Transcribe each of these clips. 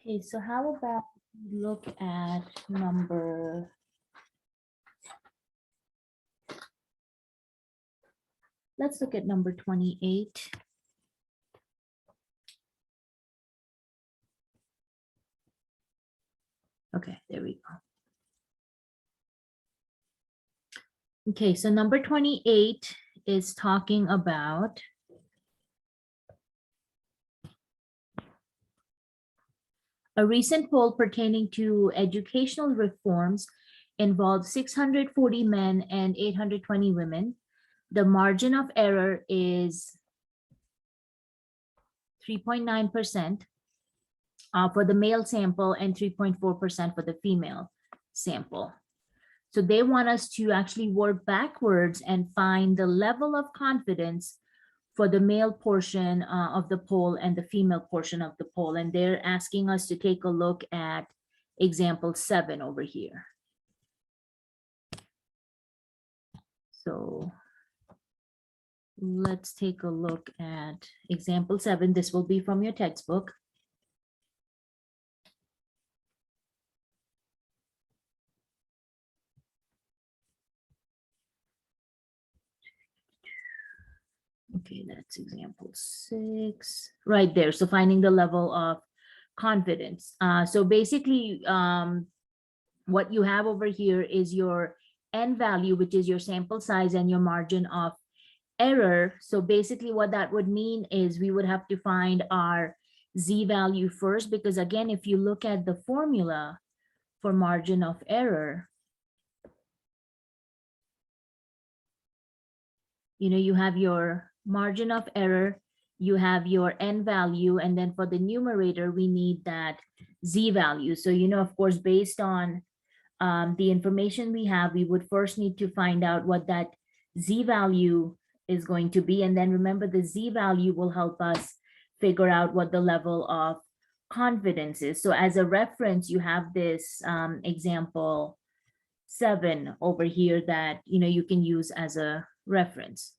Okay, so how about we look at number, let's look at number 28. Okay, there we go. Okay, so number 28 is talking about a recent poll pertaining to educational reforms involved 640 men and 820 women. The margin of error is 3.9% for the male sample and 3.4% for the female sample. So they want us to actually work backwards and find the level of confidence for the male portion of the poll and the female portion of the poll. And they're asking us to take a look at example 7 over here. So let's take a look at example 7. This will be from your textbook. Okay, that's example 6 right there. So finding the level of confidence. So basically, what you have over here is your n value, which is your sample size, and your margin of error. So basically what that would mean is we would have to find our z value first, because again, if you look at the formula for margin of error, you have your margin of error, you have your n value, and then for the numerator, we need that z value. So, of course, based on the information we have, we would first need to find out what that z value is going to be. And then remember, the z value will help us figure out what the level of confidence is. So as a reference, you have this example 7 over here that you can use as a reference.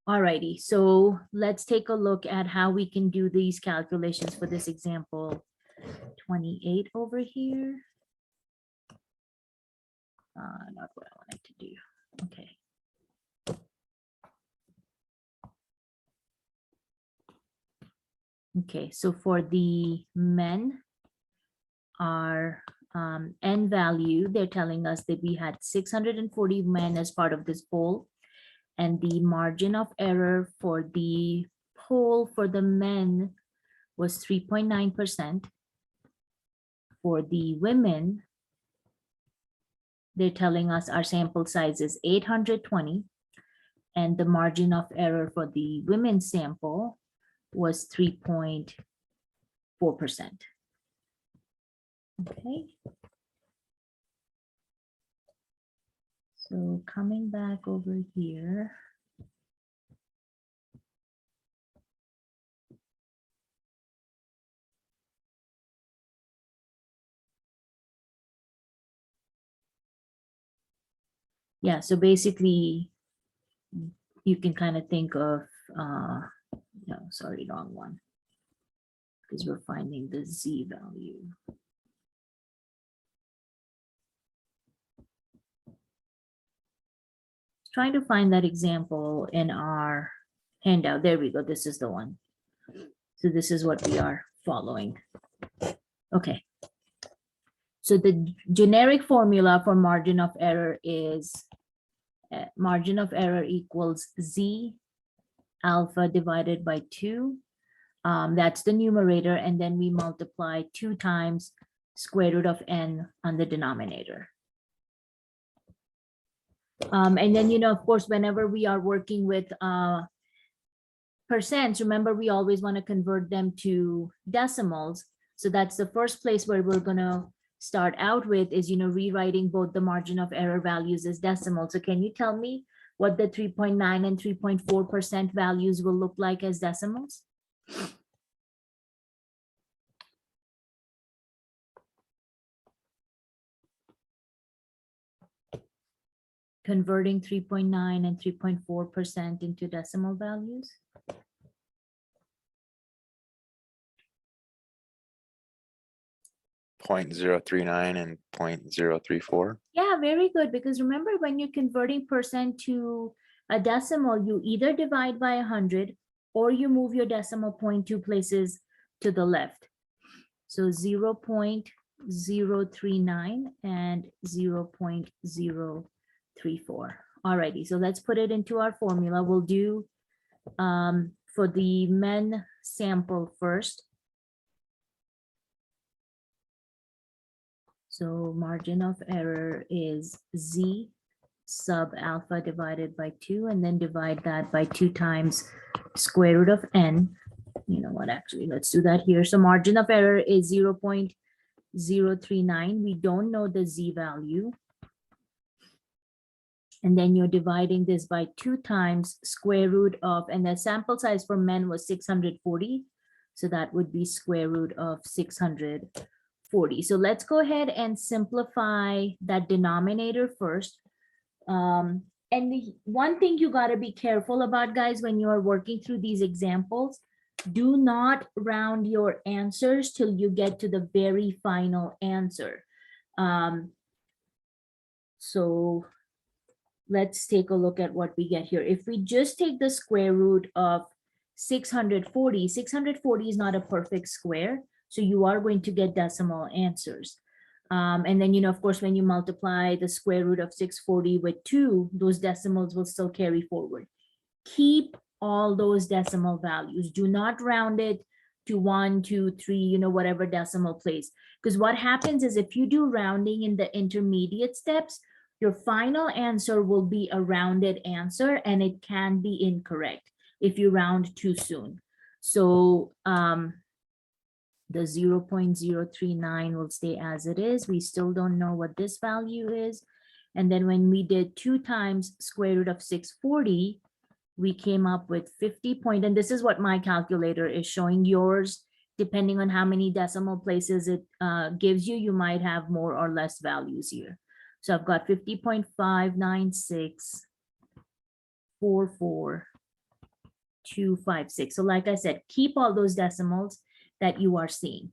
Alrighty, so let's take a look at how we can do these calculations for this example 28 over here. Not what I wanted to do. Okay. Okay, so for the men, our n value, they're telling us that we had 640 men as part of this poll, and the margin of error for the poll for the men was 3.9%. For the women, they're telling us our sample size is 820, and the margin of error for the women's sample was 3.4%. Okay. So coming back over here. Yeah, so basically you can kind of think of, no, sorry, wrong one, because we're finding the z value. Trying to find that example in our handout. There we go. This is the one. So this is what we are following. Okay. So the generic formula for margin of error is margin of error equals z alpha divided by 2. That's the numerator. And then we multiply 2 times square root of n on the denominator. And then, of course, whenever we are working with percents, remember, we always want to convert them to decimals. So that's the first place where we're going to start out with is, rewriting both the margin of error values as decimals. So can you tell me what the 3.9 and 3.4% values will look like as decimals? Converting 3.9 and 3.4% into decimal values? 0.039 and 0.034. Yeah, very good. Because remember, when you're converting percent to a decimal, you either divide by 100 or you move your decimal point 2 places to the left. So 0.039 and 0.034. Alrighty, so let's put it into our formula. We'll do for the men sample first. So margin of error is Z sub alpha divided by 2, and then divide that by 2 times square root of n. You know what, actually, let's do that here. So margin of error is 0.039. We don't know the Z value. And then you're dividing this by 2 times square root of, and the sample size for men was 640. So that would be square root of 640. So let's go ahead and simplify that denominator first. And the one thing you got to be careful about, guys, when you are working through these examples, do not round your answers till you get to the very final answer. So let's take a look at what we get here. If we just take the square root of 640, 640 is not a perfect square. So you are going to get decimal answers. And then, of course, when you multiply the square root of 640 with 2, those decimals will still carry forward. Keep all those decimal values. Do not round it to 1, 2, 3, whatever decimal place. Because what happens is if you do rounding in the intermediate steps, your final answer will be a rounded answer, and it can be incorrect if you round too soon. So the 0.039 will stay as it is. We still don't know what this value is. And then when we did 2 times square root of 640, we came up with 50 point, and this is what my calculator is showing. Yours, depending on how many decimal places it gives you, you might have more or less values here. So I've got 50.59644.256. So like I said, keep all those decimals that you are seeing.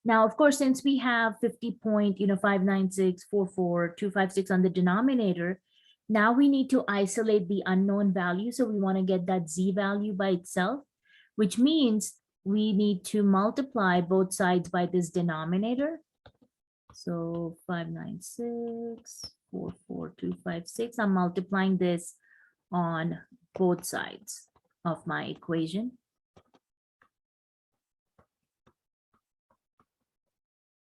Now, of course, since we have 50.59644.256 on the denominator, now we need to isolate the unknown value. So we want to get that Z value by itself, which means we need to multiply both sides by this denominator. So 596.44256. I'm multiplying this on both sides of my equation.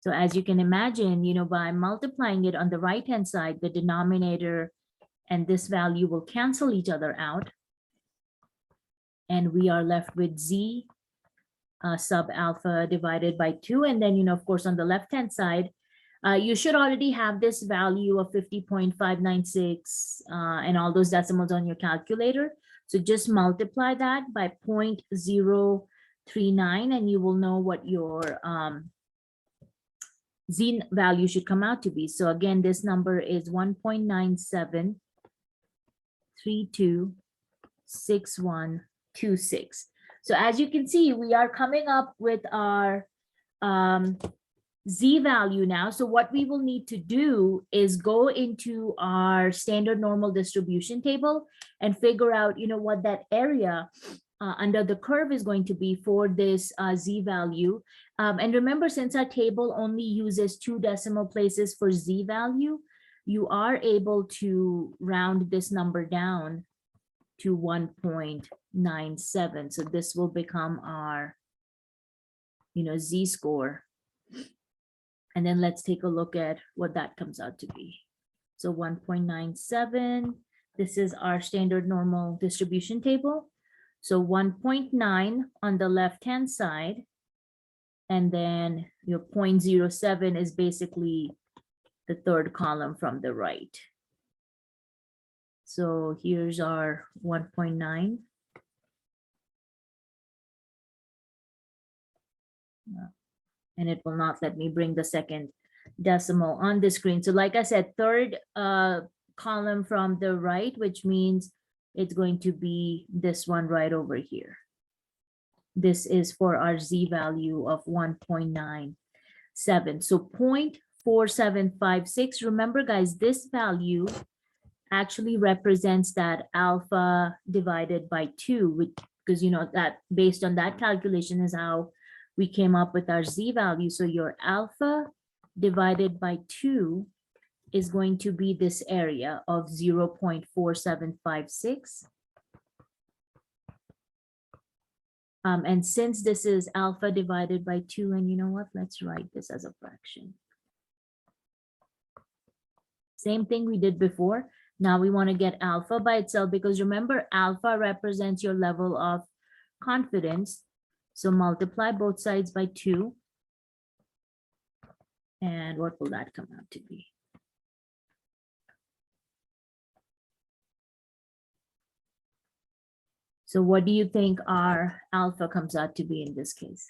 So as you can imagine, by multiplying it on the right-hand side, the denominator and this value will cancel each other out. And we are left with Z sub alpha divided by 2. And then, of course, on the left-hand side, you should already have this value of 50.596 and all those decimals on your calculator. So just multiply that by 0.039 and you will know what your Z value should come out to be. So again, this number is 1.97326126. So as you can see, we are coming up with our Z value now. So what we will need to do is go into our standard normal distribution table and figure out, what that area under the curve is going to be for this Z value. And remember, since our table only uses 2 decimal places for Z value, you are able to round this number down to 1.97. So this will become our, Z score. And then let's take a look at what that comes out to be. So 1.97, this is our standard normal distribution table. So 1.9 on the left-hand side, and then your 0.07 is basically the third column from the right. So here's our 1.9. And it will not let me bring the second decimal on the screen. So like I said, third column from the right, which means it's going to be this one right over here. This is for our Z value of 1.97. 7. So 0.4756. Remember, guys, this value actually represents that alpha divided by 2, which, because you know that based on that calculation is how we came up with our z value. So your alpha divided by 2 is going to be this area of 0.4756. And since this is alpha divided by 2, and you know what, let's write this as a fraction. Same thing we did before. Now we want to get alpha by itself, because remember, alpha represents your level of confidence. So multiply both sides by 2. And what will that come out to be? So what do you think our alpha comes out to be in this case?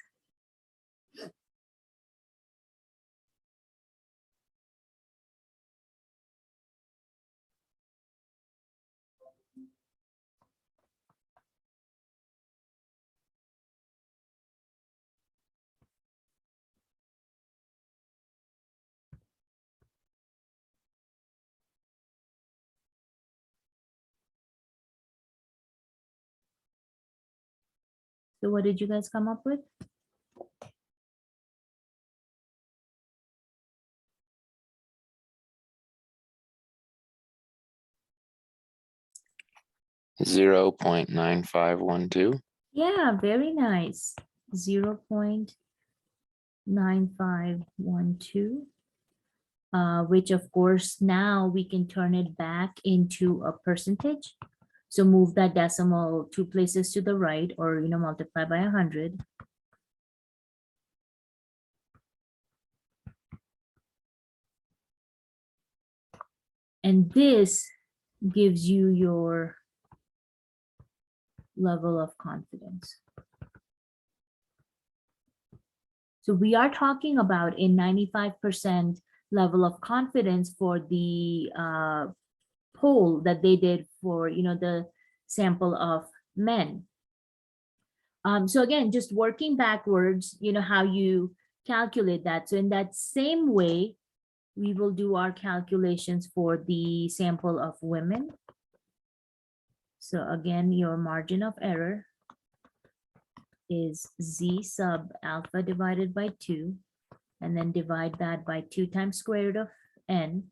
'So what did you guys come up with? 0.9512. Yeah, very nice. 0.9512. Which of course now we can turn it back into a percentage. So move that decimal 2 places to the right, or multiply by 100. And this gives you your level of confidence. So we are talking about a 95% level of confidence for the poll that they did for the sample of men. So again, just working backwards, how you calculate that. So in that same way, we will do our calculations for the sample of women. So again, your margin of error is z sub alpha divided by 2, and then divide that by 2 times square root of n.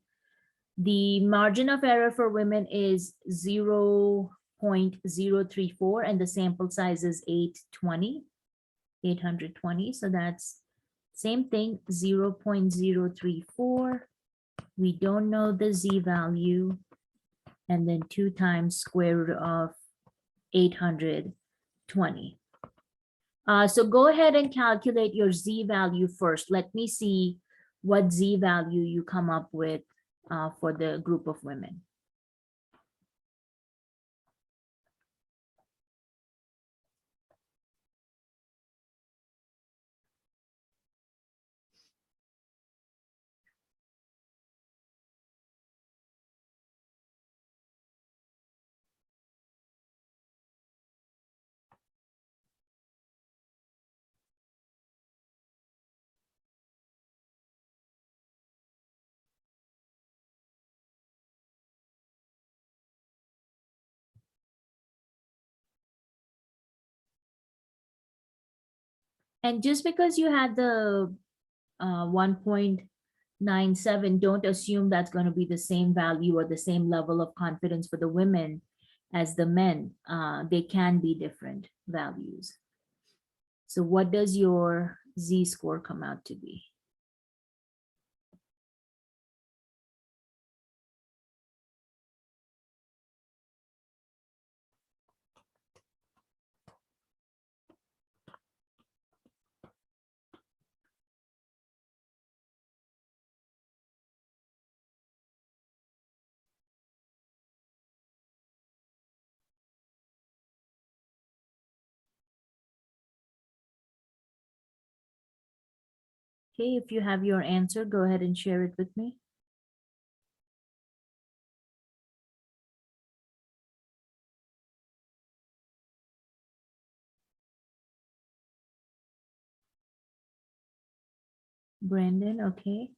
The margin of error for women is 0.034, and the sample size is 820. So that's same thing, 0.034. We don't know the z value, and then 2 times square root of 820. So go ahead and calculate your z value first. Let me see what z value you come up with for the group of women. And just because you had the 1.97, don't assume that's going to be the same value or the same level of confidence for the women as the men. They can be different values. So what does your z-score come out to be? Okay, if you have your answer, go ahead and share it with me. Brandon, okay.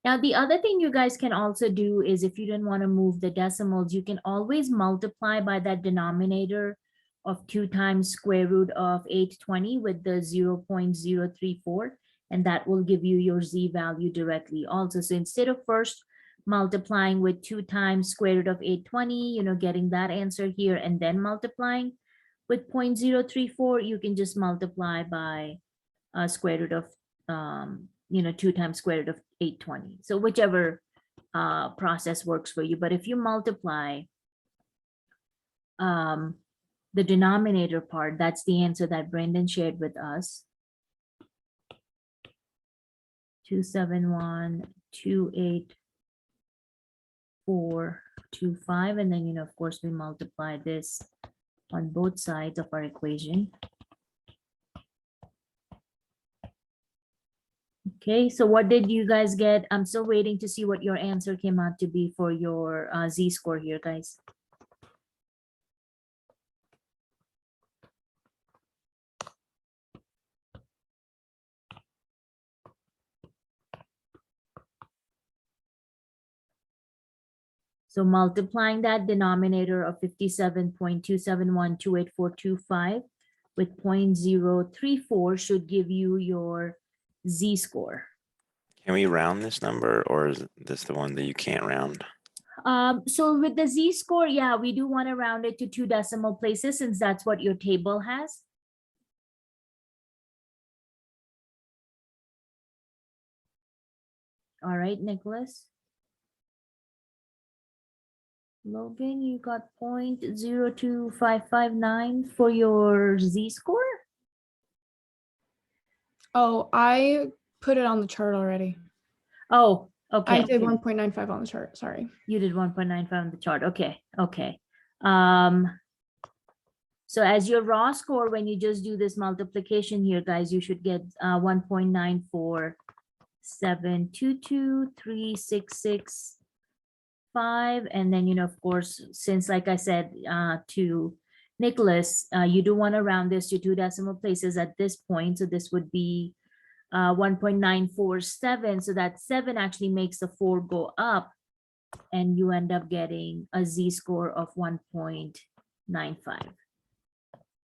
Now, the other thing you guys can also do is if you didn't want to move the decimals, you can always multiply by that denominator of 2 times square root of 820 with the 0.034, and that will give you your z value directly also. So instead of first multiplying with 2 times square root of 820, getting that answer here and then multiplying with 0.034, you can just multiply by square root of 2 times square root of 820. So whichever process works for you. But if you multiply the denominator part, that's the answer that Brendan shared with us. 271,284,25. And then, of course, we multiply this on both sides of our equation. Okay, so what did you guys get? I'm still waiting to see what your answer came out to be for your z-score here, guys. So multiplying that denominator of 57.271,284,25 with 0.034 should give you your z-score. Can we round this number, or is this the one that you can't round? So with the z-score, yeah, we do want to round it to 2 decimal places since that's what your table has. All right, Nicholas. Logan, you got 0.02559 for your z-score? Oh, I put it on the chart already. Oh, okay. I did 1.95 on the chart, sorry. You did 1.95 on the chart. Okay, okay. So as your raw score, when you just do this multiplication here, guys, you should get 1.947223665. And then, of course, since like I said to Nicholas, you do want to round this to 2 decimal places at this point. So this would be 1.947. So that 7 actually makes the 4 go up, and you end up getting a z-score of 1.95.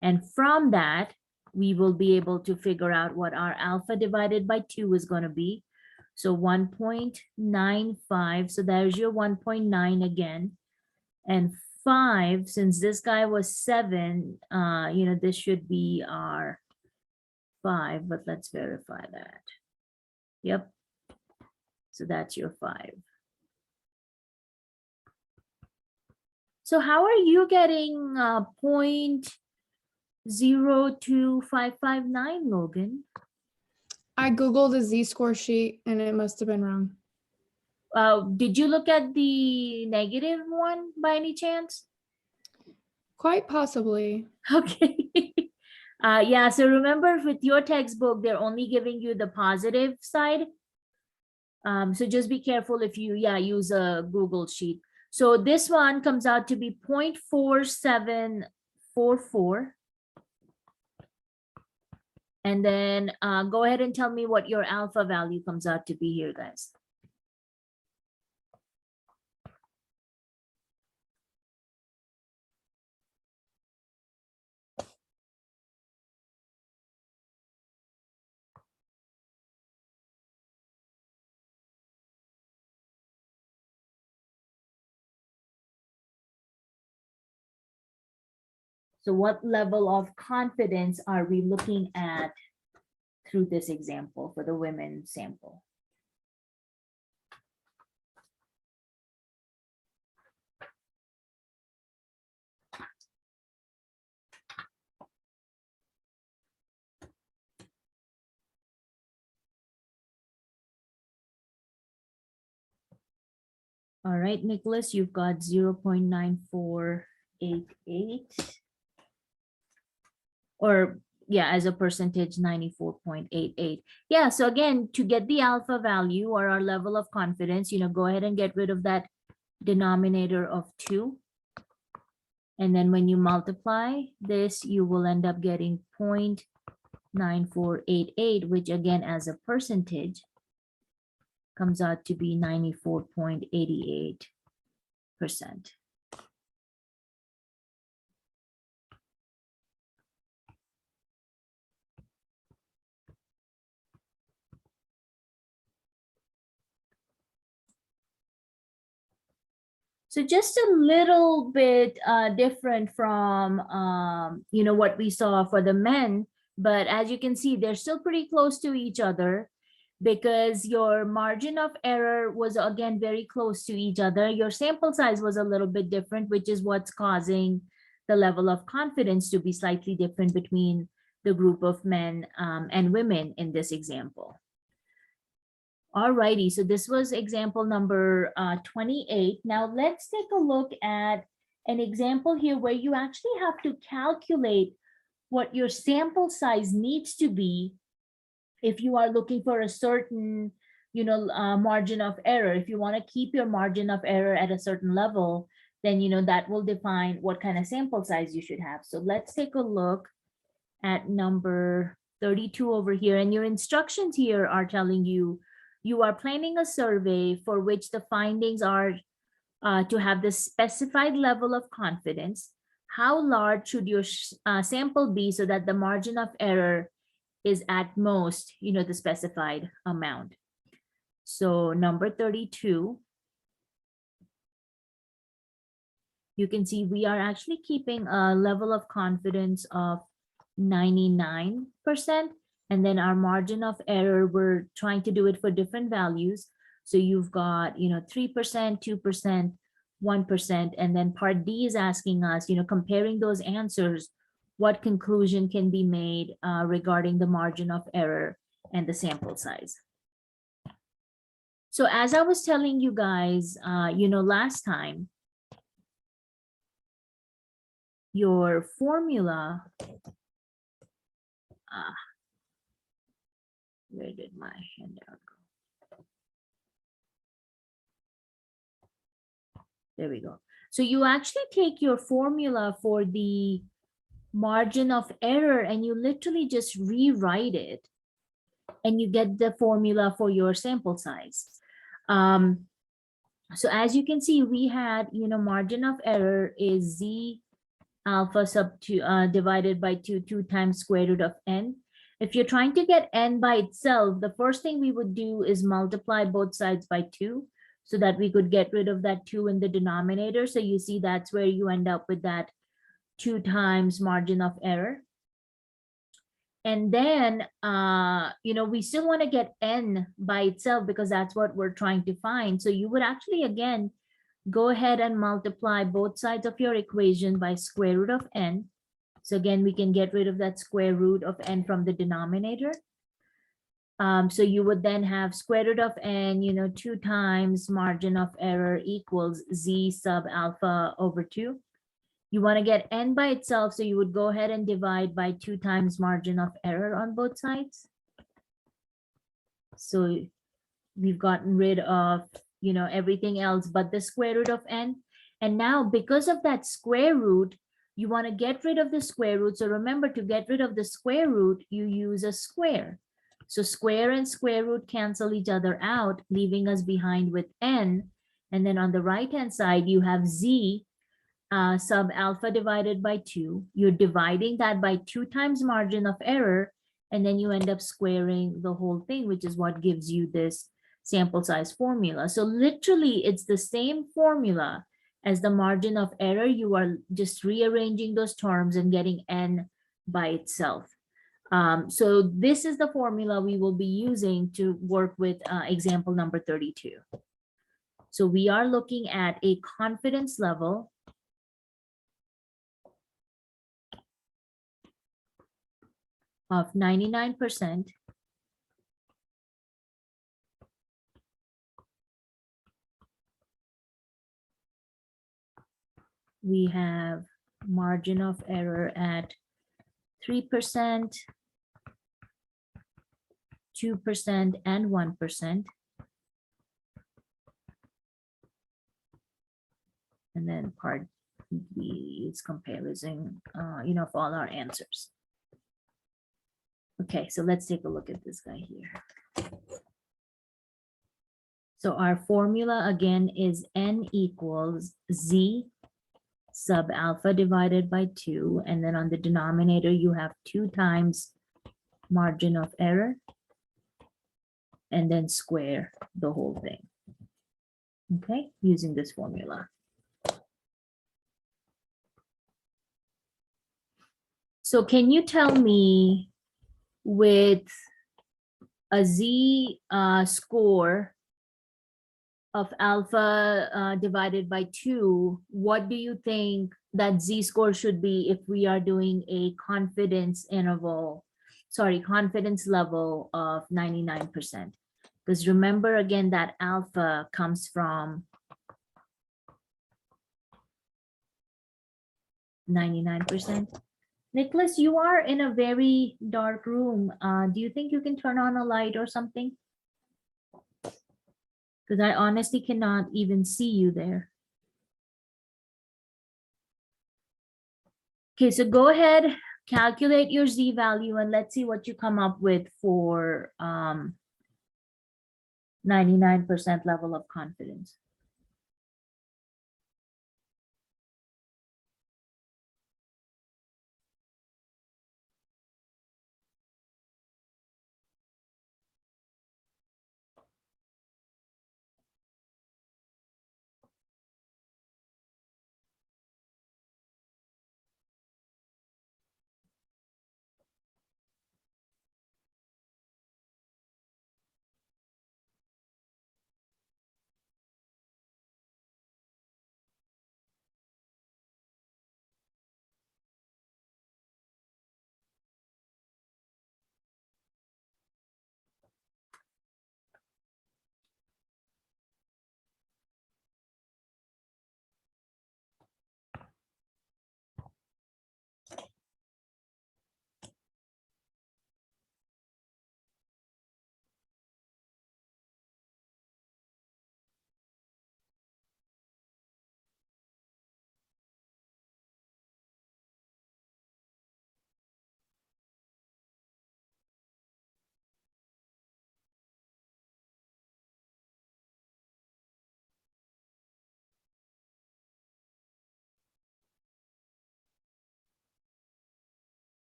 And from that, we will be able to figure out what our alpha divided by 2 is going to be. So 1.95. So there's your 1.9 again. And 5, since this guy was 7, this should be our 5, but let's verify that. Yep. So that's your 5. So how are you getting 0.02559, Logan? I Googled a z-score sheet and it must have been wrong. Did you look at the negative one by any chance? Quite possibly. Okay. Yeah, so remember with your textbook, they're only giving you the positive side. So just be careful if you, use a Google sheet. So this one comes out to be 0.4744. And then go ahead and tell me what your alpha value comes out to be here, guys. So what level of confidence are we looking at through this example for the women sample? All right, Nicholas, you've got 0.9488. Or as a percentage, 94.88. Yeah, so again, to get the alpha value or our level of confidence, go ahead and get rid of that denominator of 2. And then when you multiply this, you will end up getting 0.9 9488, which again, as a percentage, comes out to be 94.88%. So just a little bit different from what we saw for the men, but as you can see, they're still pretty close to each other because your margin of error was again very close to each other. Your sample size was a little bit different, which is what's causing the level of confidence to be slightly different between the group of men and women in this example. Alrighty, so this was example number 28. Now let's take a look at an example here where you actually have to calculate what your sample size needs to be if you are looking for a certain, margin of error. If you want to keep your margin of error at a certain level, then, that will define what kind of sample size you should have. So let's take a look at number 32 over here. And your instructions here are telling you, you are planning a survey for which the findings are to have the specified level of confidence. How large should your sample be so that the margin of error is at most, the specified amount? So number 32, you can see we are actually keeping a level of confidence of 99%. And then our margin of error, we're trying to do it for different values. So you've got, 3%, 2%, 1%. And then part D is asking us, comparing those answers, what conclusion can be made regarding the margin of error and the sample size. So as I was telling you guys, last time, your formula, where did my handout go? There we go. So you actually take your formula for the margin of error and you literally just rewrite it and you get the formula for your sample size. So as you can see, we had, margin of error is Z alpha sub 2 divided by 2 times square root of n. If you're trying to get n by itself, the first thing we would do is multiply both sides by 2 so that we could get rid of that 2 in the denominator. So you see that's where you end up with that 2 times margin of error. And then, we still want to get n by itself because that's what we're trying to find. So you would actually, again, go ahead and multiply both sides of your equation by square root of n. So again, we can get rid of that square root of n from the denominator. So you would then have square root of n, 2 times margin of error equals Z sub alpha over 2. You want to get n by itself, so you would go ahead and divide by 2 times margin of error on both sides. So we've gotten rid of, everything else but the square root of n. And now because of that square root, you want to get rid of the square root. So remember, to get rid of the square root, you use a square. So square and square root cancel each other out, leaving us behind with n. And then on the right-hand side, you have Z sub alpha divided by 2. You're dividing that by 2 times margin of error, and then you end up squaring the whole thing, which is what gives you this sample size formula. So literally, it's the same formula as the margin of error. You are just rearranging those terms and getting n by itself. So this is the formula we will be using to work with example number 32. So we are looking at a confidence level of 99%. We have margin of error at 3%, 2%, and 1%. And then part B is comparison, of all our answers. Okay, so let's take a look at this guy here. So our formula again is n equals z sub alpha divided by 2. And then on the denominator, you have 2 times margin of error. And then square the whole thing. Okay, using this formula. So can you tell me with a z score of alpha divided by 2, what do you think that z score should be if we are doing a confidence interval, confidence level of 99%? Because remember again that alpha comes from 99%. Nicholas, you are in a very dark room. Do you think you can turn on a light or something? Because I honestly cannot even see you there. Okay, so go ahead, calculate your z value, and let's see what you come up with for 99% level of confidence.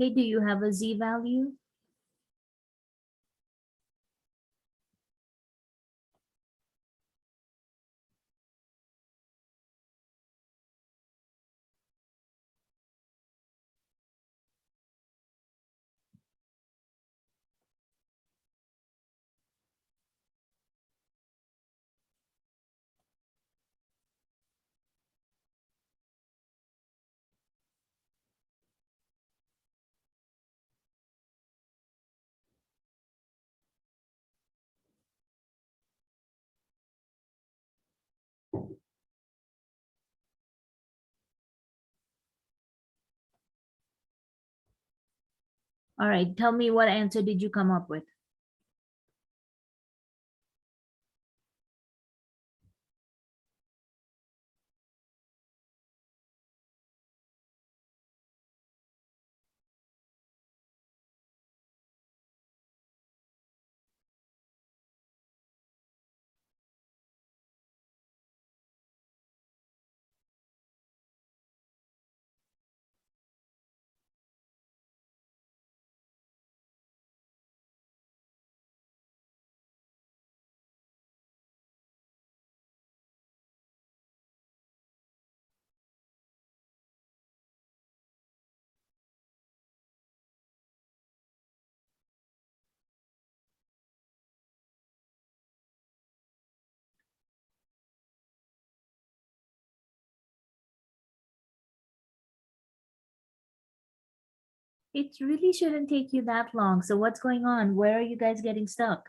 Okay, do you have a z value? All right, tell me what answer did you come up with? It really shouldn't take you that long. So what's going on? Where are you guys getting stuck?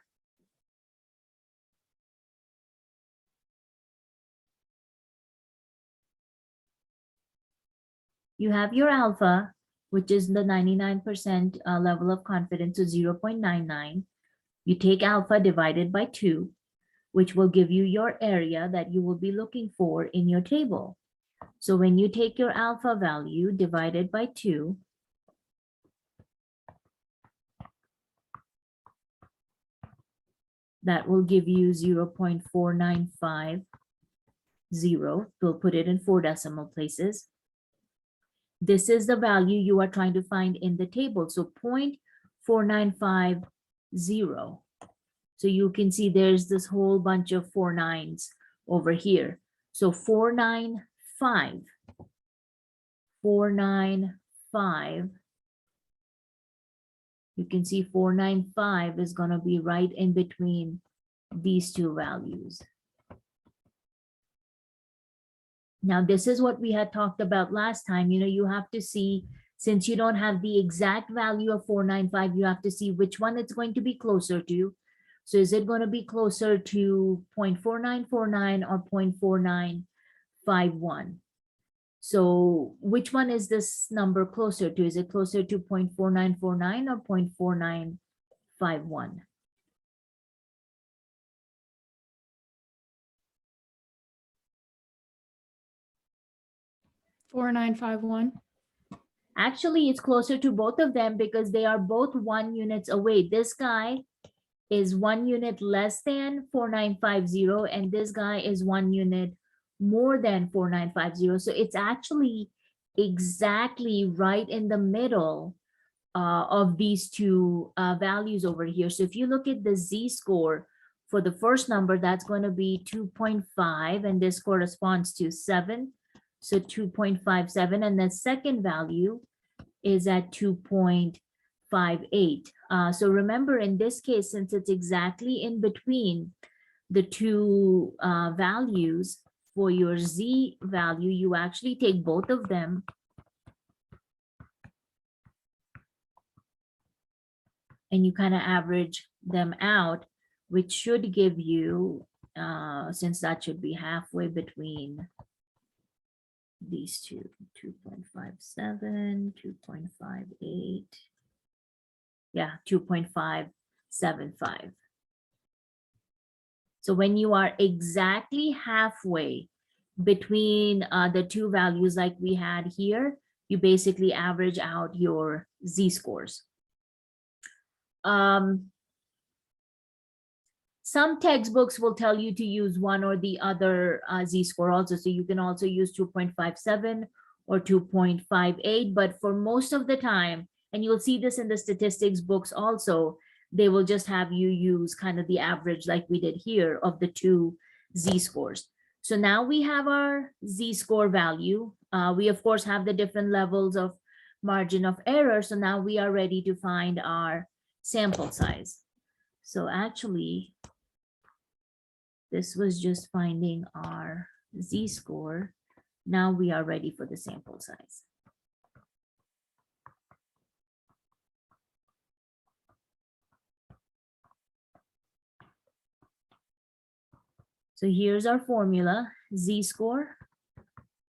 you have your alpha, which is the 99% level of confidence, so 0.99. You take alpha divided by 2, which will give you your area that you will be looking for in your table. So when you take your alpha value divided by 2, that will give you 0.4950. We'll put it in 4 decimal places. This is the value you are trying to find in the table. So 0.4950. So you can see there's this whole bunch of 4 nines over here. So 495. 495. You can see 495 is going to be right in between these two values. Now, this is what we had talked about last time. You have to see, since you don't have the exact value of 495, you have to see which one it's going to be closer to. So is it going to be closer to 0.4949 or 0.4951? So which one is this number closer to? Is it closer to 0.4949 or 0.4951? 4951. Actually, it's closer to both of them because they are both 1 units away. This guy is 1 unit less than 4950, and this guy is 1 unit more than 4950. So it's actually exactly right in the middle of these two values over here. So if you look at the z-score for the first number, that's going to be 2.5, and this corresponds to 7. So 2.57, and the second value is at 2.58. So remember, in this case, since it's exactly in between the two values for your z value, you actually take both of them and you kind of average them out, which should give you, since that should be halfway between these two, 2.57, 2.58, yeah, 2.575. So when you are exactly halfway between the two values like we had here, you basically average out your z-scores. Some textbooks will tell you to use one or the other z-score also. So you can also use 2.57 or 2.58, but for most of the time, and you'll see this in the statistics books also, they will just have you use kind of the average like we did here of the two z-scores. So now we have our z-score value. We of course have the different levels of margin of error. So now we are ready to find our sample size. So actually, this was just finding our z-score. Now we are ready for the sample size. So here's our formula, z-score,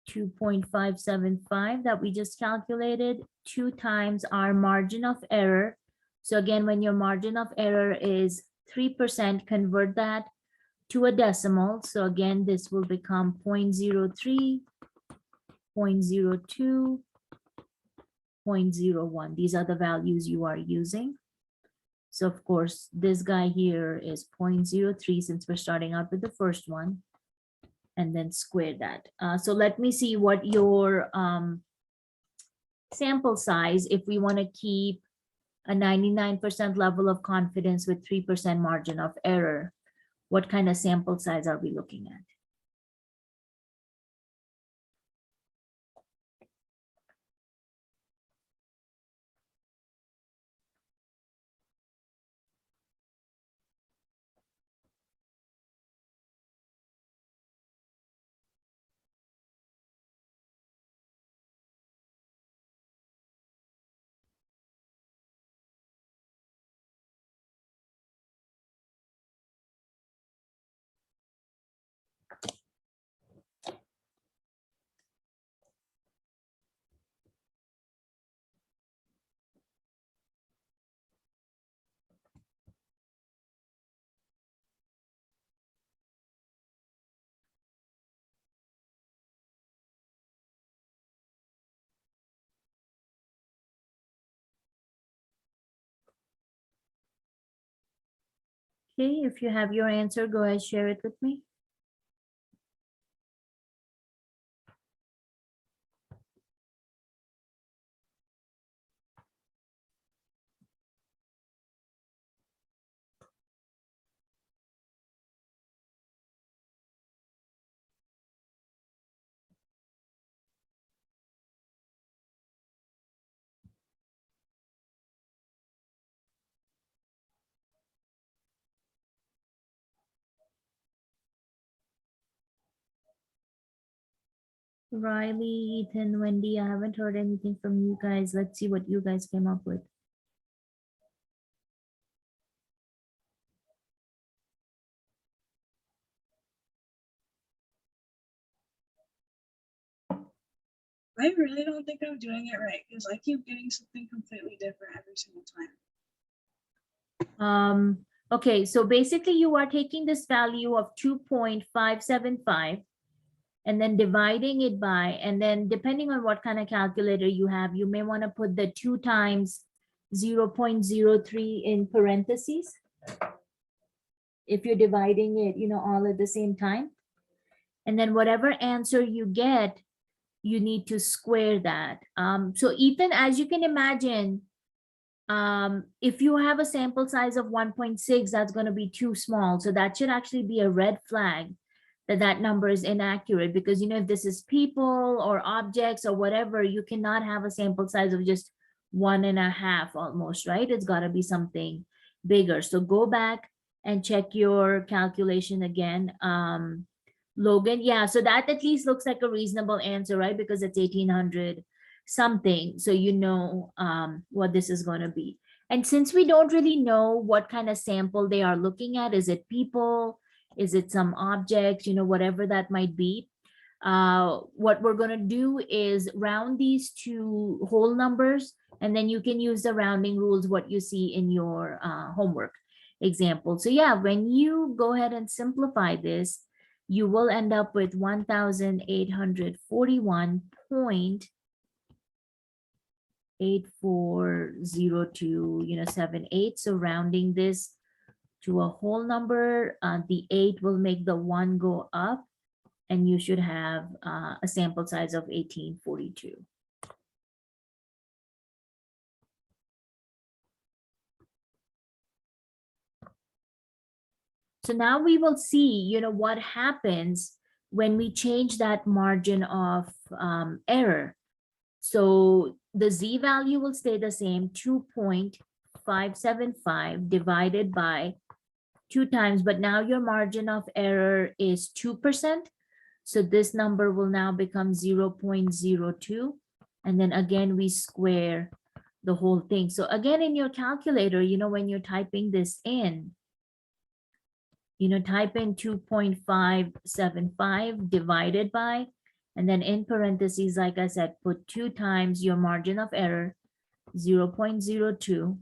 2.575 that we just calculated, 2 times our margin of error. So again, when your margin of error is 3%, convert that to a decimal. So again, this will become 0.03, 0.02, 0.01. These are the values you are using. So of course, this guy here is 0.03 since we're starting out with the first one, and then square that. So let me see what your sample size, if we want to keep a 99% level of confidence with 3% margin of error, what kind of sample size are we looking at? Okay, if you have your answer, go ahead, share it with me. Riley, Ethan, Wendy, I haven't heard anything from you guys. Let's see what you guys came up with. I really don't think I'm doing it right because I keep getting something completely different every single time. Okay, so basically you are taking this value of 2.575 and then dividing it by, and then depending on what kind of calculator you have, you may want to put the 2 times 0.03 in parentheses if you're dividing it, all at the same time. And then whatever answer you get, you need to square that. So Ethan, as you can imagine, if you have a sample size of 1.6, that's going to be too small. So that should actually be a red flag that that number is inaccurate, because if this is people or objects or whatever, you cannot have a sample size of just 1.5 almost, right? It's got to be something bigger. So go back and check your calculation again. Logan, yeah, so that at least looks like a reasonable answer, right? Because it's 1800 something, so what this is going to be. And since we don't really know what kind of sample they are looking at, is it people, is it some objects, whatever that might be, what we're going to do is round these to whole numbers, and then you can use the rounding rules, what you see in your homework example. So yeah, when you go ahead and simplify this, you will end up with 1,841.8402, 78. So rounding this to a whole number, the 8 will make the 1 go up, and you should have a sample size of 1842. So now we will see, what happens when we change that margin of error. So the z value will stay the same, 2.575 divided by 2 times, but now your margin of error is 2%. So this number will now become 0.02. And then again, we square the whole thing. So again, in your calculator, when you're typing this in, type in 2.575 divided by, and then in parentheses, like I said, put 2 times your margin of error, 0.02,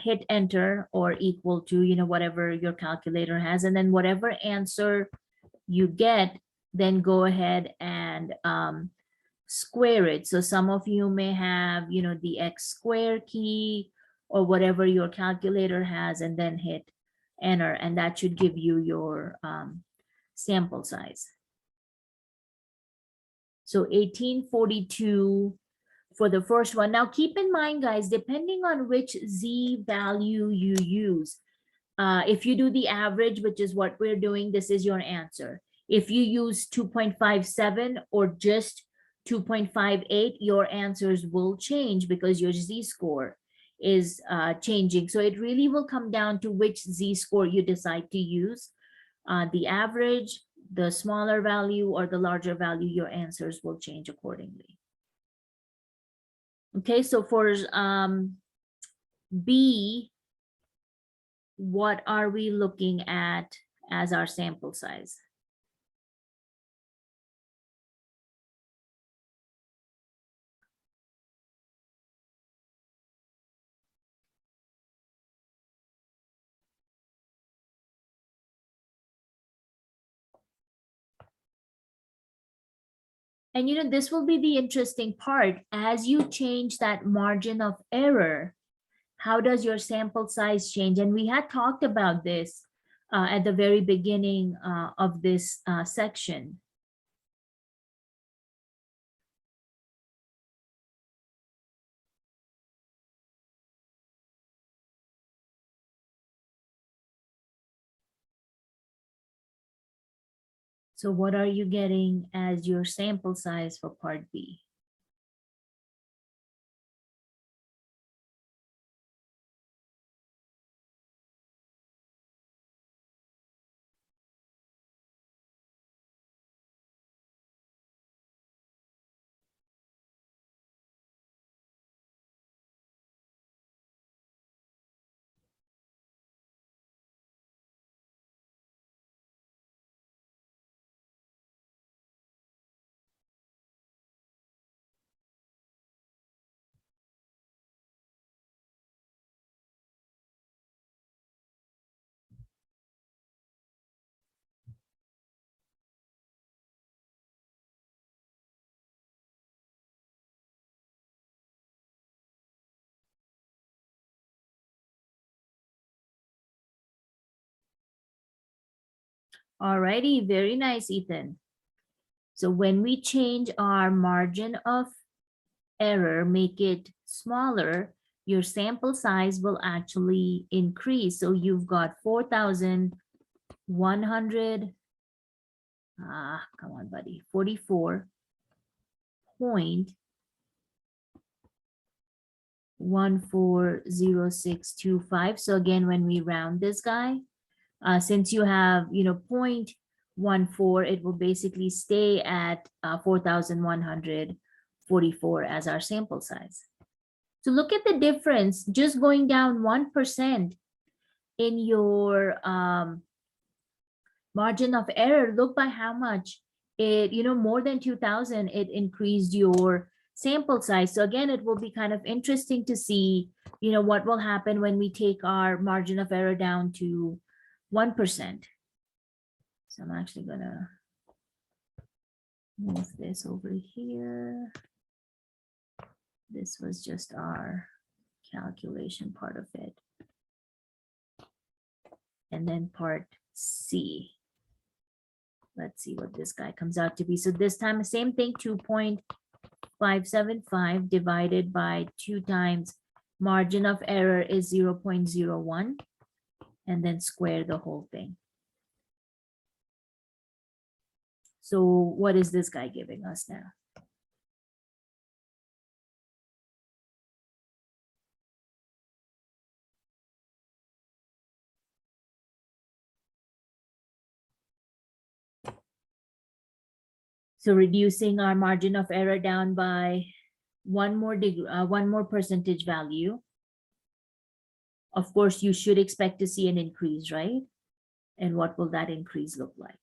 hit enter or equal to, whatever your calculator has. And then whatever answer you get, then go ahead and square it. So some of you may have, the x square key or whatever your calculator has, and then hit enter, and that should give you your sample size. So 1842 for the first one. Now keep in mind, guys, depending on which z value you use, if you do the average, which is what we're doing, this is your answer. If you use 2.57 or just 2.58, your answers will change because your z-score is changing. So it really will come down to which z-score you decide to use. The average, the smaller value, or the larger value, your answers will change accordingly. Okay, so for B, what are we looking at as our sample size? And this will be the interesting part. As you change that margin of error, how does your sample size change? And we had talked about this at the very beginning of this section. So what are you getting as your sample size for part B? Alrighty, very nice, Ethan. So when we change our margin of error, make it smaller, your sample size will actually increase. So you've got 4,100, come on, buddy, 44.140625. So again, when we round this guy, since you have, 0.14, it will basically stay at 4,144 as our sample size. So look at the difference, just going down 1% in your margin of error. Look by how much it, more than 2,000, it increased your sample size. So again, it will be kind of interesting to see, what will happen when we take our margin of error down to 1%. So I'm actually gonna move this over here. This was just our calculation part of it. And then part C. Let's see what this guy comes out to be. So this time, the same thing, 2.575 divided by 2 times margin of error is 0.01, and then square the whole thing. So what is this guy giving us now? So reducing our margin of error down by one more percentage value. Of course, you should expect to see an increase, right? And what will that increase look like?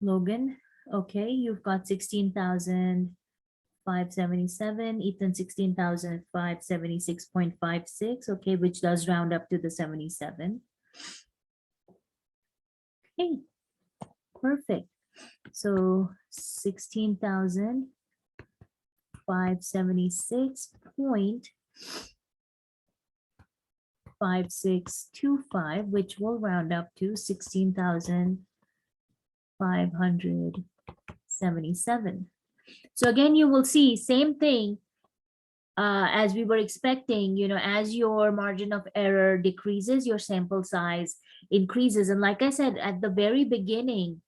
Logan, okay, you've got 16,577, Ethan 16,576.56, okay, which does round up to the 77. Okay, perfect. So 16,576.5625, which will round up to 16,577. So again, you will see same thing as we were expecting, as your margin of error decreases, your sample size increases. And like I said, at the very beginning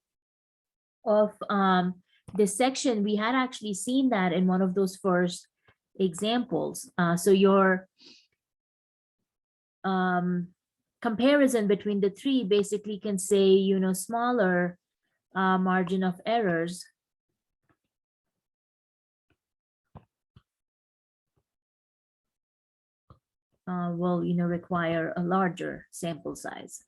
of this section, we had actually seen that in one of those first examples. So your comparison between the three basically can say, smaller margin of errors will, require a larger sample size.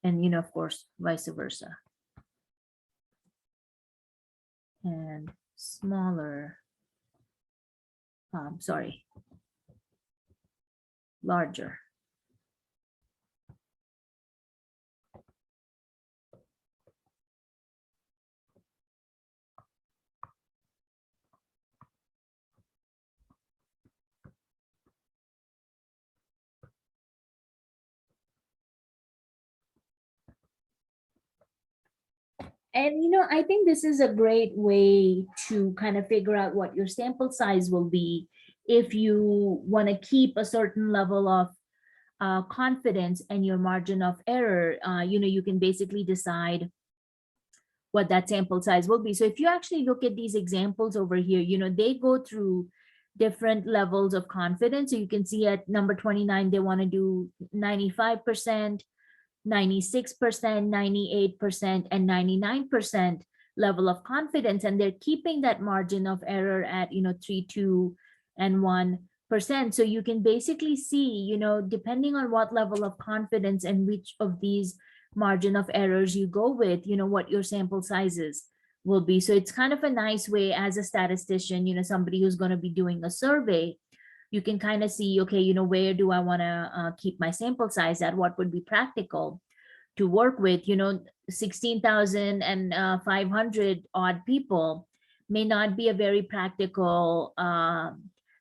And of course, vice versa. And smaller, sorry, larger. And I think this is a great way to kind of figure out what your sample size will be if you want to keep a certain level of confidence and your margin of error. You can basically decide what that sample size will be. So if you actually look at these examples over here, they go through different levels of confidence. So you can see at number 29, they want to do 95%, 96%, 98%, and 99% level of confidence. And they're keeping that margin of error at, 3, 2, and 1%. So you can basically see, depending on what level of confidence and which of these margin of errors you go with, what your sample sizes will be. So it's kind of a nice way as a statistician, somebody who's going to be doing a survey, you can kind of see, okay, where do I want to keep my sample size at? What would be practical to work with? 16,500 odd people may not be a very practical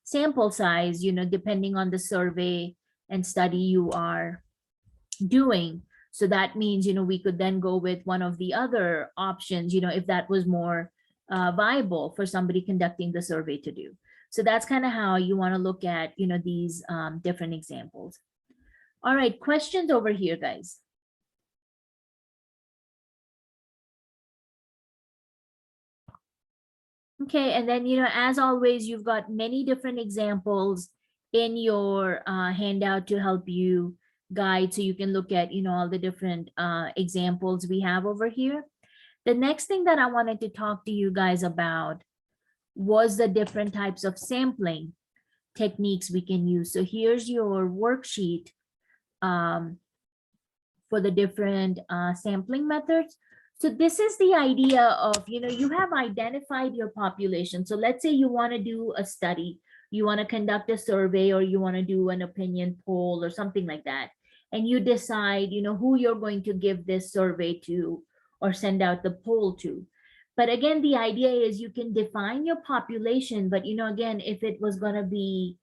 sample size, depending on the survey and study you are doing. So that means, we could then go with one of the other options, if that was more viable for somebody conducting the survey to do. So that's kind of how you want to look at, these different examples. All right, questions over here, guys. Okay, and then, as always, you've got many different examples in your handout to help you guide, so you can look at, all the different examples we have over here. The next thing that I wanted to talk to you guys about was the different types of sampling techniques we can use. So here's your worksheet for the different sampling methods. So this is the idea of, you have identified your population. So let's say you want to do a study, you want to conduct a survey, or you want to do an opinion poll or something like that. And you decide, who you're going to give this survey to or send out the poll to. But again, the idea is you can define your population, but again, if it was going to be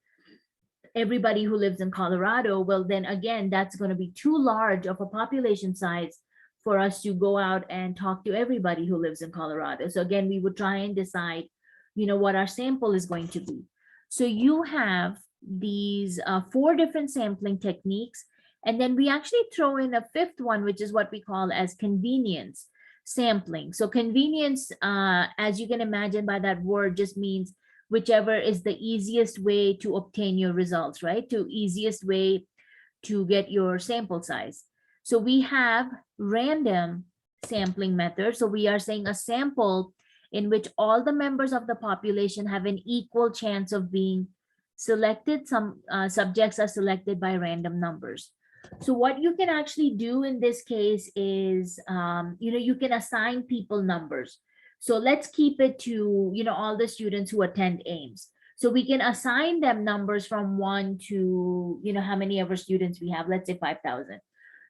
everybody who lives in Colorado, well, then again, that's going to be too large of a population size for us to go out and talk to everybody who lives in Colorado. So again, we would try and decide, what our sample is going to be. So you have these 4 different sampling techniques, and then we actually throw in a 5th one, which is what we call as convenience sampling. So convenience, as you can imagine by that word, just means whichever is the easiest way to obtain your results, right? To easiest way to get your sample size. So we have random sampling method. So we are saying a sample in which all the members of the population have an equal chance of being selected. Some subjects are selected by random numbers. So what you can actually do in this case is, you can assign people numbers. So let's keep it to, all the students who attend Ames. So we can assign them numbers from 1 to, how many ever students we have, let's say 5,000.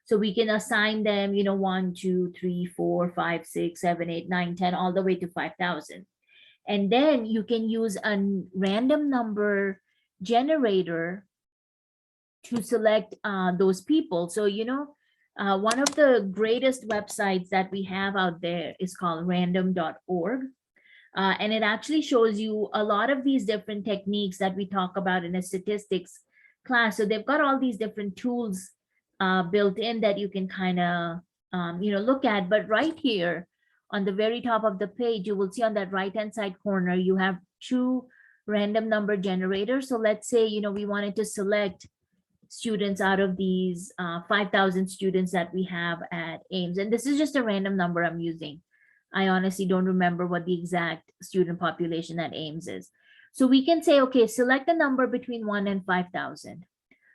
So we can assign them, 1, 2, 3, 4, 5, 6, 7, 8, 9, 10, all the way to 5,000. And then you can use a random number generator to select those people. So, one of the greatest websites that we have out there is called random.org. And it actually shows you a lot of these different techniques that we talk about in a statistics class. So they've got all these different tools built in that you can kind of, look at. But right here on the very top of the page, you will see on that right-hand side corner, you have two random number generators. So let's say, we wanted to select students out of these 5,000 students that we have at Ames. And this is just a random number I'm using. I honestly don't remember what the exact student population at Ames is. So we can say, okay, select a number between 1 and 5,000.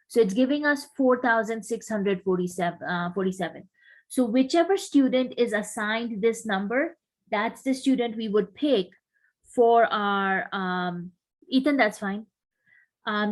So it's giving us 4,647. So whichever student is assigned this number, that's the student we would pick for our, Ethan, that's fine.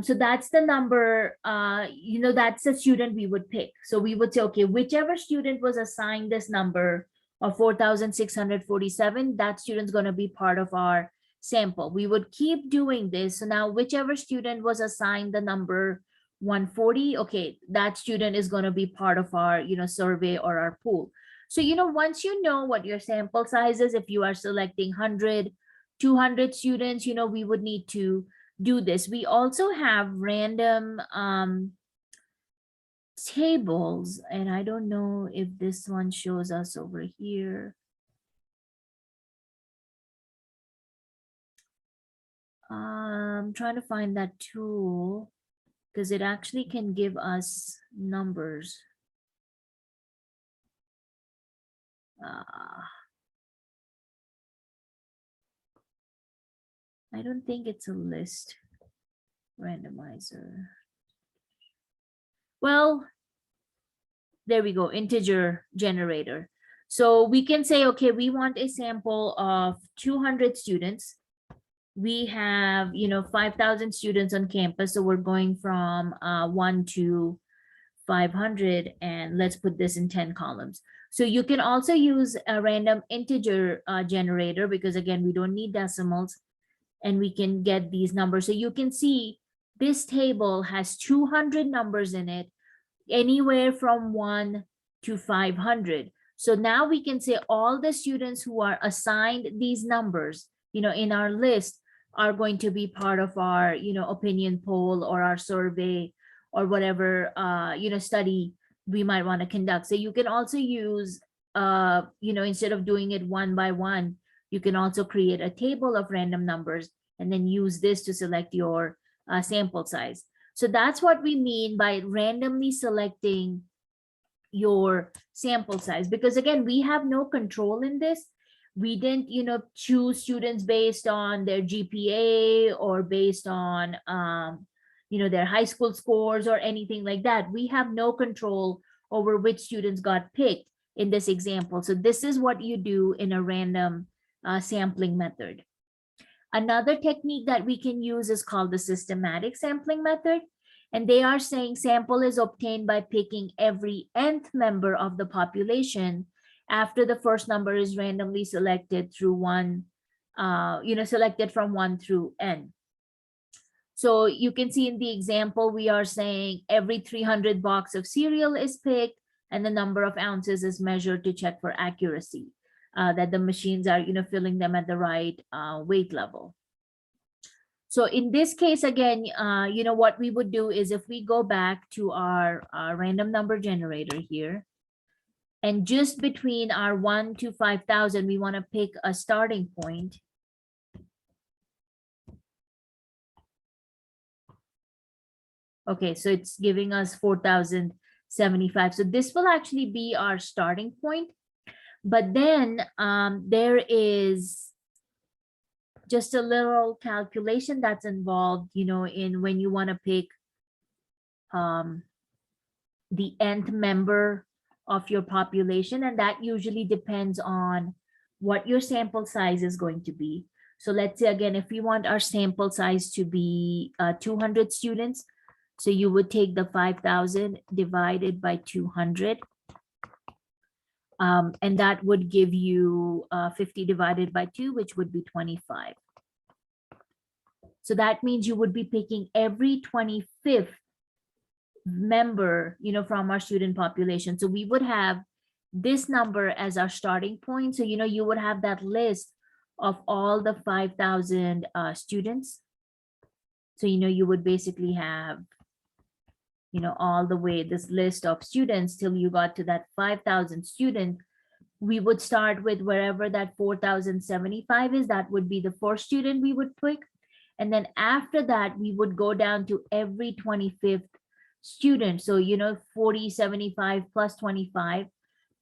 So that's the number, that's the student we would pick. So we would say, okay, whichever student was assigned this number of 4,647, that student's going to be part of our sample. We would keep doing this. So now whichever student was assigned the number 140, okay, that student is going to be part of our, survey or our pool. So, once you know what your sample size is, if you are selecting 100, 200 students, we would need to do this. We also have random tables, and I don't know if this one shows us over here. I'm trying to find that tool because it actually can give us numbers. I don't think it's a list randomizer. Well, there we go, integer generator. So we can say, okay, we want a sample of 200 students. We have, 5,000 students on campus. So we're going from 1 to 500, and let's put this in 10 columns. So you can also use a random integer generator because again, we don't need decimals and we can get these numbers. So you can see this table has 200 numbers in it, anywhere from 1 to 500. So now we can say all the students who are assigned these numbers, in our list are going to be part of our, opinion poll or our survey or whatever, study we might want to conduct. So you can also use, instead of doing it one by one, you can also create a table of random numbers and then use this to select your sample size. So that's what we mean by randomly selecting your sample size, because again, we have no control in this. We didn't, choose students based on their GPA or based on, their high school scores or anything like that. We have no control over which students got picked in this example. So this is what you do in a random sampling method. Another technique that we can use is called the systematic sampling method. And they are saying sample is obtained by picking every nth member of the population after the first number is randomly selected through selected from 1 through n. So you can see in the example, we are saying every 300 box of cereal is picked and the number of ounces is measured to check for accuracy, that the machines are, filling them at the right weight level. So in this case, again, what we would do is if we go back to our random number generator here, and just between our 1 to 5,000, we want to pick a starting point. Okay, so it's giving us 4,075. So this will actually be our starting point. But then there is just a little calculation that's involved, in when you want to pick the nth member of your population, and that usually depends on what your sample size is going to be. So let's say again, if we want our sample size to be 200 students, so you would take the 5,000 divided by 200. And that would give you 50 divided by 2, which would be 25. So that means you would be picking every 25th member, from our student population. So we would have this number as our starting point. So, you would have that list of all the 5,000 students. So, you would basically have, all the way this list of students till you got to that 5,000 student we would start with wherever that 4,075 is, that would be the first student we would pick. And then after that, we would go down to every 25th student. So, 40, 75 plus 25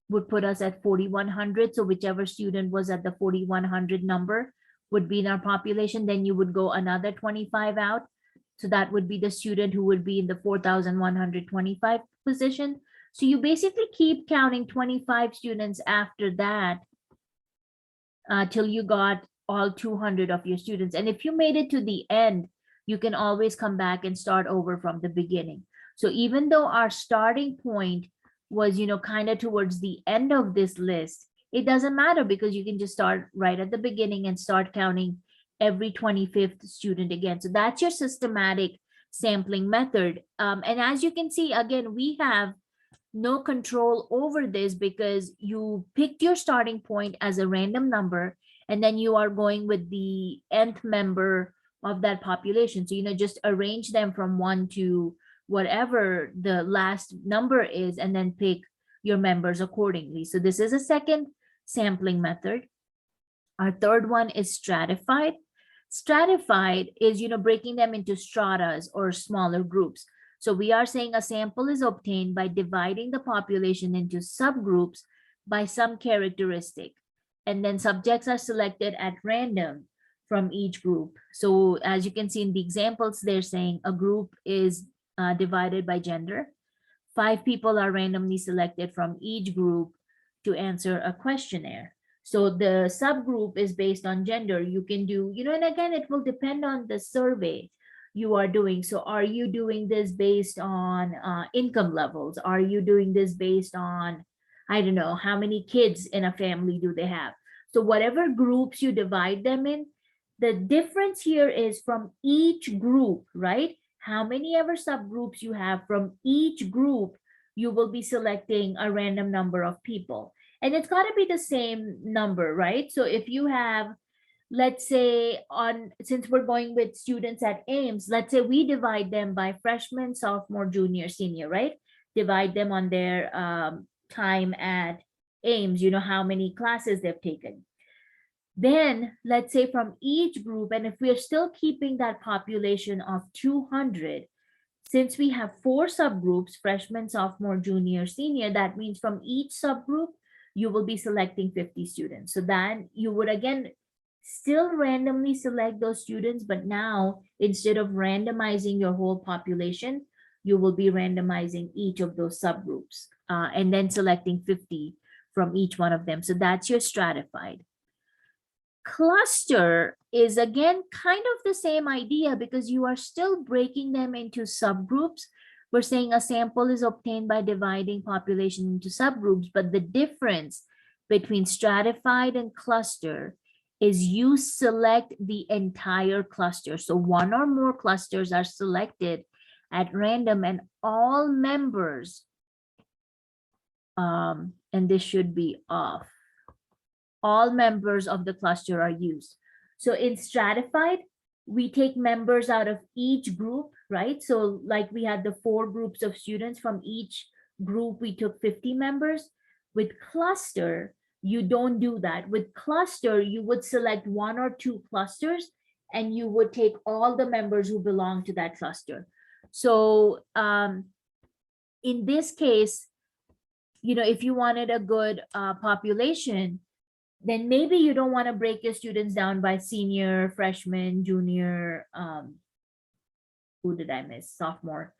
would put us at 4,100. So whichever student was at the 4,100 number would be in our population. Then you would go another 25 out. So that would be the student who would be in the 4,125 position. So you basically keep counting 25 students after that till you got all 200 of your students. And if you made it to the end, you can always come back and start over from the beginning. So even though our starting point was, kind of towards the end of this list, it doesn't matter because you can just start right at the beginning and start counting every 25th student again. So that's your systematic sampling method. And as you can see, again, we have no control over this because you picked your starting point as a random number, and then you are going with the nth member of that population. So, just arrange them from 1 to whatever the last number is, and then pick your members accordingly. So this is a second sampling method. Our third one is stratified. Stratified is, breaking them into stratas or smaller groups. So we are saying a sample is obtained by dividing the population into subgroups by some characteristic. And then subjects are selected at random from each group. So as you can see in the examples, they're saying a group is divided by gender. 5 people are randomly selected from each group to answer a questionnaire. So the subgroup is based on gender. You can do, and again, it will depend on the survey you are doing. So are you doing this based on income levels? Are you doing this based on, I don't know, how many kids in a family do they have? So whatever groups you divide them in, the difference here is from each group, right? How many ever subgroups you have from each group, you will be selecting a random number of people. And it's got to be the same number, right? So if you have, let's say since we're going with students at Ames, let's say we divide them by freshman, sophomore, junior, senior, right? Divide them on their time at Ames, how many classes they've taken. Then let's say from each group, and if we're still keeping that population of 200, since we have 4 subgroups, freshman, sophomore, junior, senior, that means from each subgroup, you will be selecting 50 students. So then you would again still randomly select those students, but now instead of randomizing your whole population, you will be randomizing each of those subgroups and then selecting 50 from each one of them. So that's your stratified. Cluster is again kind of the same idea because you are still breaking them into subgroups. We're saying a sample is obtained by dividing population into subgroups, but the difference between stratified and cluster is you select the entire cluster. So one or more clusters are selected at random and all members, and this should be off, all members of the cluster are used. So in stratified, we take members out of each group, right? So like we had the 4 groups of students, from each group, we took 50 members. With cluster, you don't do that. With cluster, you would select 1 or 2 clusters and you would take all the members who belong to that cluster. So in this case, if you wanted a good population, then maybe you don't want to break your students down by senior, freshman, junior, who did I miss? Sophomore.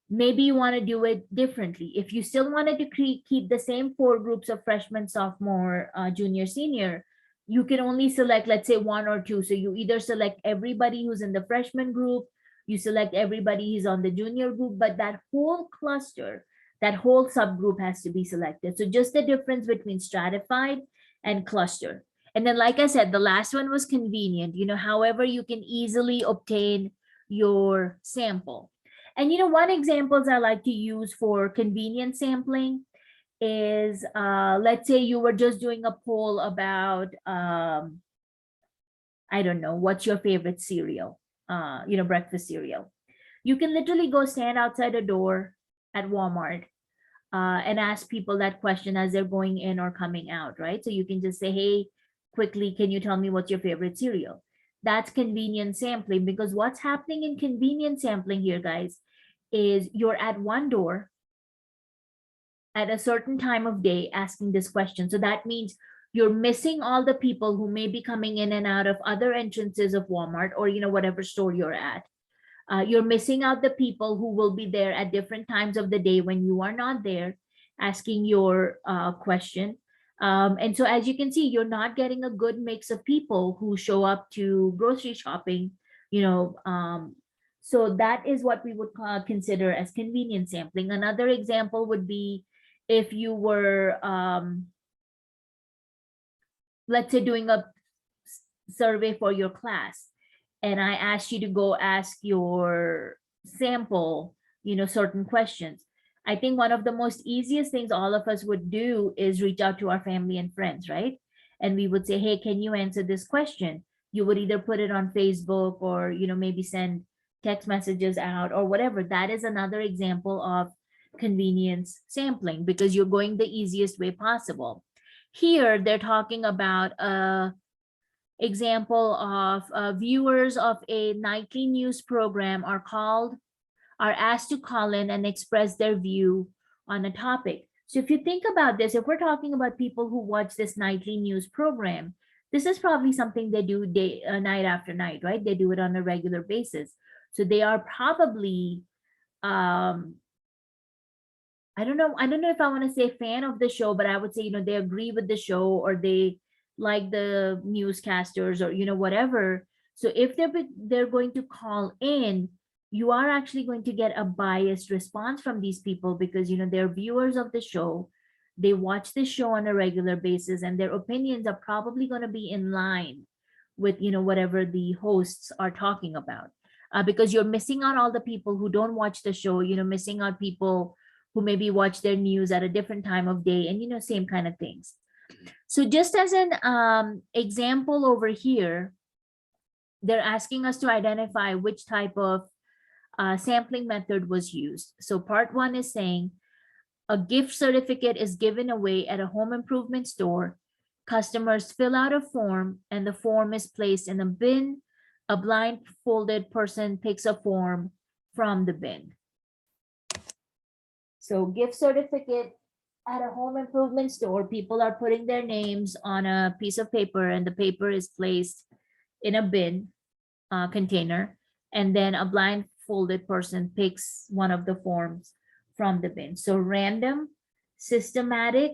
Maybe you want to do it differently. If you still wanted to keep the same 4 groups of freshman, sophomore, junior, senior, you can only select, let's say 1 or 2. So you either select everybody who's in the freshman group, you select everybody who's on the junior group, but that whole cluster, that whole subgroup has to be selected. So just the difference between stratified and cluster. And then, like I said, the last one was convenient, however you can easily obtain your sample. And one examples I like to use for convenient sampling is, let's say you were just doing a poll about, I don't know, what's your favorite cereal, breakfast cereal. You can literally go stand outside a door at Walmart, and ask people that question as they're going in or coming out, right? So you can just say, hey, quickly, can you tell me what's your favorite cereal? That's convenience sampling, because what's happening in convenience sampling here, guys, is you're at one door at a certain time of day asking this question. So that means you're missing all the people who may be coming in and out of other entrances of Walmart or, whatever store you're at. You're missing out the people who will be there at different times of the day when you are not there asking your question. And so as you can see, you're not getting a good mix of people who show up to grocery shopping, so that is what we would consider as convenience sampling. Another example would be if you were, let's say, doing a survey for your class, and I asked you to go ask your sample, certain questions. I think one of the most easiest things all of us would do is reach out to our family and friends, right? And we would say, hey, can you answer this question? You would either put it on Facebook or, maybe send text messages out or whatever. That is another example of convenience sampling, because you're going the easiest way possible. Here, they're talking about a example of viewers of a nightly news program are asked to call in and express their view on a topic. So if you think about this, if we're talking about people who watch this nightly news program, this is probably something they do night after night, right? They do it on a regular basis. So they are probably, I don't know if I want to say fan of the show, but I would say, they agree with the show, or they like the newscasters, or, whatever. So if they're going to call in, you are actually going to get a biased response from these people, because, they're viewers of the show. They watch the show on a regular basis, and their opinions are probably going to be in line with, whatever the hosts are talking about. Because you're missing out all the people who don't watch the show, missing out people who maybe watch their news at a different time of day, and, same kind of things. So just as an example over here, they're asking us to identify which type of sampling method was used. So part one is saying a gift certificate is given away at a home improvement store. Customers fill out a form, and the form is placed in a bin. A blindfolded person picks a form from the bin. So gift certificate at a home improvement store, people are putting their names on a piece of paper, and the paper is placed in a bin container, and then a blindfolded person picks one of the forms from the bin. So random, systematic,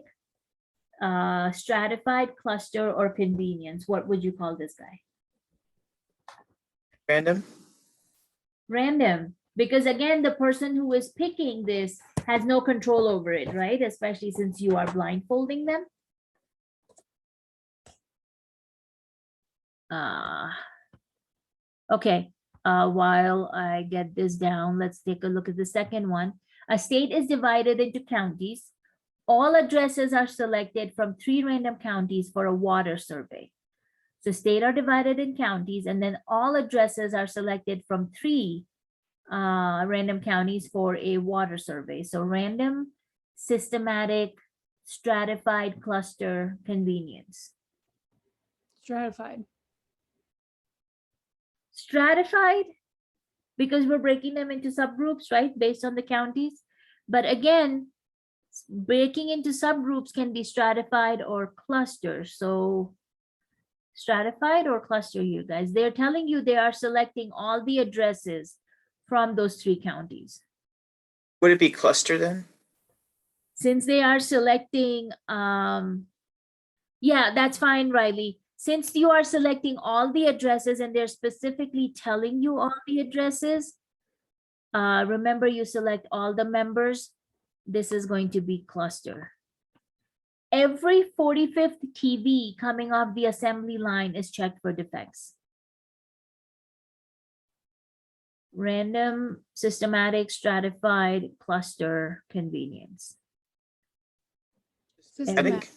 stratified, cluster, or convenience. What would you call this guy? Random. Random, because again, the person who is picking this has no control over it, right? Especially since you are blindfolding them. Okay, while I get this down, let's take a look at the second one. A state is divided into counties. All addresses are selected from 3 random counties for a water survey. So state are divided in counties, and then all addresses are selected from 3 random counties for a water survey. So random, systematic, stratified, cluster, convenience. Stratified. Stratified, because we're breaking them into subgroups, right, based on the counties. But again, breaking into subgroups can be stratified or cluster. So stratified or cluster, you guys, they're telling you they are selecting all the addresses from those 3 counties. Would it be cluster then? Since they are selecting, yeah, that's fine, Riley. Since you are selecting all the addresses and they're specifically telling you all the addresses, remember you select all the members, this is going to be cluster. Every 45th TV coming off the assembly line is checked for defects. Random, systematic, stratified, cluster, convenience. Systematic.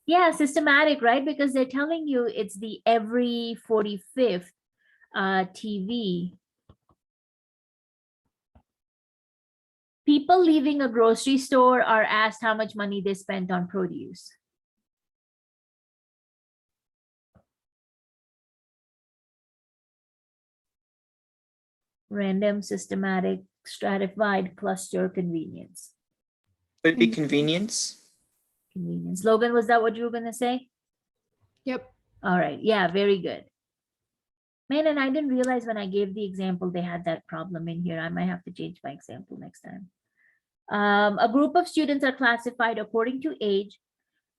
Yeah, systematic, right? Because they're telling you it's the every 45th TV. People leaving a grocery store are asked how much money they spent on produce. Random, systematic, stratified, cluster, convenience. Would it be convenience? Convenience. Logan, was that what you were gonna say? Yep. All right, yeah, very good. Man, and I didn't realize when I gave the example, they had that problem in here. I might have to change my example next time. A group of students are classified according to age,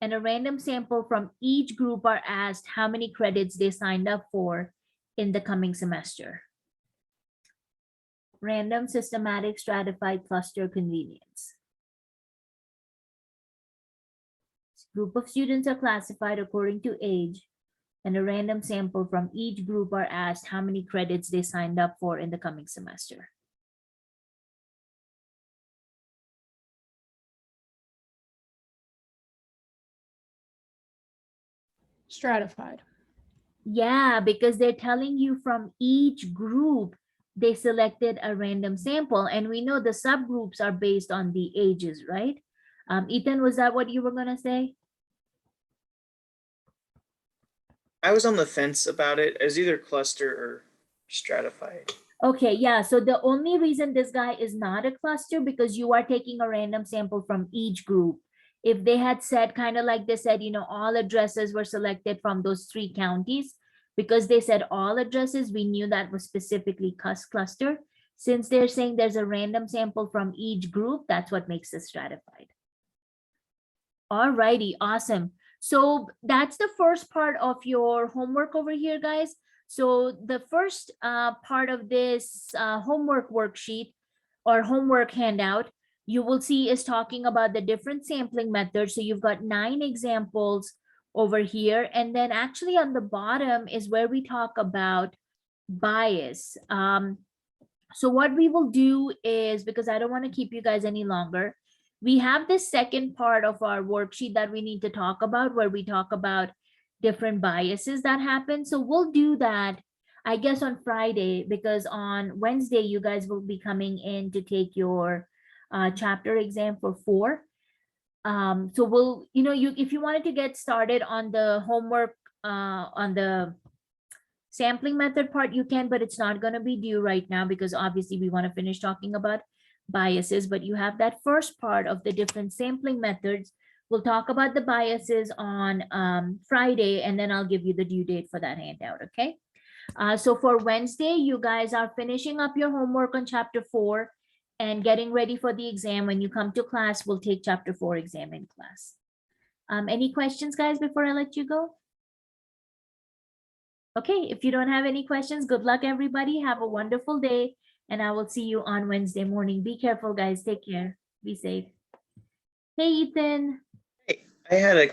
and a random sample from each group are asked how many credits they signed up for in the coming semester. Random, systematic, stratified, cluster, convenience. Group of students are classified according to age, and a random sample from each group are asked how many credits they signed up for in the coming semester. Stratified. Yeah, because they're telling you from each group, they selected a random sample, and we know the subgroups are based on the ages, right? Ethan, was that what you were gonna say? I was on the fence about it as either cluster or stratified. Okay, yeah, so the only reason this guy is not a cluster because you are taking a random sample from each group. If they had said kind of like they said, you know, all addresses were selected from those 3 counties, because they said all addresses, we knew that was specifically cluster. Since they're saying there's a random sample from each group, that's what makes it stratified. All righty, awesome. So that's the first part of your homework over here, guys. So the first part of this homework worksheet or homework handout, you will see is talking about the different sampling methods. So you've got 9 examples over here. And then actually on the bottom is where we talk about bias. So what we will do is, because I don't want to keep you guys any longer, we have this second part of our worksheet that we need to talk about where we talk about different biases that happen. So we'll do that, I guess, on Friday, because on Wednesday, you guys will be coming in to take your chapter exam for 4. So we'll, you know, if you wanted to get started on the homework, on the sampling method part, you can, but it's not going to be due right now because obviously we want to finish talking about biases. But you have that first part of the different sampling methods. We'll talk about the biases on Friday, and then I'll give you the due date for that handout, okay? So for Wednesday, you guys are finishing up your homework on chapter 4 and getting ready for the exam. When you come to class, we'll take chapter 4 exam in class. Any questions, guys, before I let you go? Okay, if you don't have any questions, good luck, everybody. Have a wonderful day, and I will see you on Wednesday morning. Be careful, guys. Take care. Be safe. Hey, Ethan. I had a